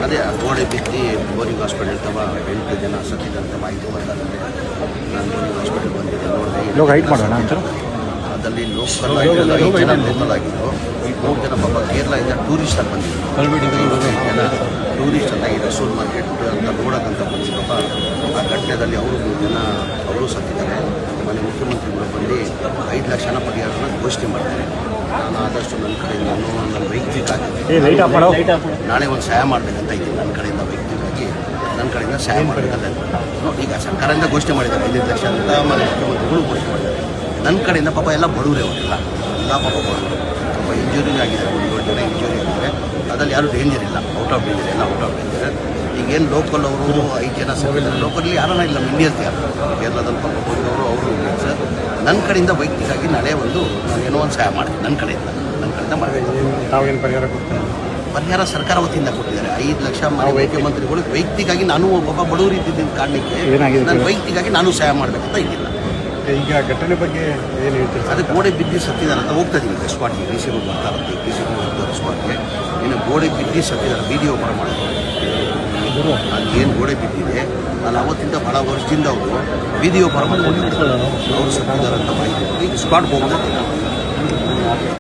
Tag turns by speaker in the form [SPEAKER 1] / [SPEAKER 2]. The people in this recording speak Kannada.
[SPEAKER 1] ಅದೇ ಗೋಡೆ ಬಿತ್ತಿ ಬೋರಿಂಗ್ ಹಾಸ್ಪಿಟಲ್ ತವ 8 ಜನ ಸತ್ತಿದಂತ ಮಾಹಿತಿ ಬಂದಾಗುತ್ತೆ. ನಾನು ಬೋರಿಂಗ್ ಹಾಸ್ಪಿಟಲ್ ಬಂದಿದ್ದೆ, ನೋಡಿದೆ. ಅದರಲ್ಲಿ ಲೋಕಲ್ 5 ಜನ ಲೋಕಲ್ ಆಗಿದ್ದು, 3 ಜನ ಪಾಪ ಕೇರಳದಿಂದ ಟೂರಿಸ್ಟ್ ಆಗಿ ಬಂದಿದ್ದರು. 5 ಜನ ಟೂರಿಸ್ಟ್ ಅಲ್ಲ, ಈ ರಸೂಲ್ ಮಾರ್ಕೆಟ್ ಅಂತ ನೋಡೋಕ್ಕಂತ ಬಂದು ಪಾಪ ಆ ಘಟನೆಯಲ್ಲಿ ಅವರು 3 ಜನ ಅವರು ಸತ್ತಿದ್ದಾರೆ. ಮನೆ ಮುಖ್ಯಮಂತ್ರಿಗಳು ಬಂದು 5 ಲಕ್ಷ ಪರಿಹಾರನ ಘೋಷಣೆ ಮಾಡ್ತಾರೆ. ನಾನು ಆದಷ್ಟು ನನ್ನ ಕಡೆಯಿಂದ ನನ್ನ ವೈಯಕ್ತಿಕವಾಗಿ ನಾಳೆ ಒಂದು ಸಹಾಯ ಮಾಡಬೇಕಂತ ಇದ್ದೀನಿ. ನನ್ನ ಕಡೆಯಿಂದ ವೈಯಕ್ತಿಕವಾಗಿ ನನ್ನ ಕಡೆಯಿಂದ ಸಹಾಯ ಮಾಡಬೇಕಂತ ನೋಡಿ. ಈಗ ಸರ್ಕಾರದಿಂದ ಘೋಷಣೆ ಮಾಡಿದ್ದಾರೆ 5 ಲಕ್ಷ ಅಂತ ಮನೆ ಮುಖ್ಯಮಂತ್ರಿಗಳು ಘೋಷಣೆ ಮಾಡಿದ್ದಾರೆ. ನನ್ನ ಕಡೆಯಿಂದ ಪಾಪ ಎಲ್ಲ ಬಡವರೇ, ಅವರೆಲ್ಲ ಪಾಪ ಬಡವರು. ಪಾಪ ಇಂಜುರಿ ಆಗಿದೆ, 7 ಜನ ಇಂಜುರಿ ಆಗಿದ್ದಾರೆ. ಅದರಲ್ಲಿ ಯಾರೂ ಡೇಂಜರ್ ಇಲ್ಲ, ಔಟ್ ಆಫ್ ಡೇಂಜರ್, ಎಲ್ಲ ಔಟ್ ಆಫ್ ಡೇಂಜರ್. ಈಗೇನು ಲೋಕಲ್ ಅವರು 5 ಜನ ಸತ್ತಿದ್ದಾರೆ. ಲೋಕಲ್ಲಿ ಯಾರೂ ಇಲ್ಲ, ಇಂಡಿಯನ್ಸ್ ಯಾರು ಕೇರಳದಲ್ಲಿ ಪಾಪ ಬಂದವರು ಅವರು ಇಂಡಿಯನ್ಸ್. ನನ್ನ ಕಡೆಯಿಂದ ವೈಯಕ್ತಿಕವಾಗಿ ನಾಳೆ ನಾನೇನೋ ಒಂದು ಸಹಾಯ ಮಾಡ್ತೀನಿ. ನನ್ನ ಕಡೆಯಿಂದ ಮಾಡಬೇಕು.
[SPEAKER 2] ತಾವೇನು ಪರಿಹಾರ ಕೊಡ್ತೀನಿ?
[SPEAKER 1] ಪರಿಹಾರ ಸರ್ಕಾರ ವತಿಯಿಂದ ಕೊಟ್ಟಿದ್ದಾರೆ 5 ಲಕ್ಷ. ಮುಖ್ಯಮಂತ್ರಿಗಳು ವೈಯಕ್ತಿಕವಾಗಿ ನಾನು ಒಬ್ಬ ಬಡವರು ಇದ್ದಿದ್ದ ಕಾರಣಕ್ಕೆ ನಾನು ವೈಯಕ್ತಿಕವಾಗಿ ನಾನು ಸಹಾಯ ಮಾಡಬೇಕಂತ ಇದ್ದಿಲ್ಲ.
[SPEAKER 2] ಈಗ ಘಟನೆ ಬಗ್ಗೆ ಏನು ಹೇಳ್ತೀರಿ?
[SPEAKER 1] ಅದಕ್ಕೆ ಗೋಡೆ ಬಿದ್ದು ಸತ್ತಿದ್ದಾರೆ ಅಂತ ಹೋಗ್ತಾ ಇದ್ದೀನಿ ಸ್ಪಾಟ್ಗೆ. ಡಿ ಸಿ ಬರ್ತಾ ಇರುತ್ತೆ, ಡಿ ಸಿ ಹೋಗ್ತಾರೆ ಸ್ಪಾಟ್ಗೆ. ಇನ್ನು ಗೋಡೆ ಬಿದ್ದು ಸತ್ತಿದ್ದಾರೆ, ವಿಡಿಯೋ ಬರ ಮಾಡೋದು. ಅಲ್ಲಿ ಏನು ಗೋಡೆ ಬಿದ್ದಿದೆ, ನಾನು ಅವತ್ತಿಂದ ಭಾಳ ವರ್ಷದಿಂದ ಅವರು ವಿಡಿಯೋ ಬರ ಮಾಡ್ಕೊಂಡಿದ್ದಾರೆ. ಅವ್ರು ಸತ್ತಿದ್ದಾರೆ ಅಂತ ಮಾಹಿತಿ ಸ್ಪಾಟ್ಗೆ ಹೋಗ್ತಾ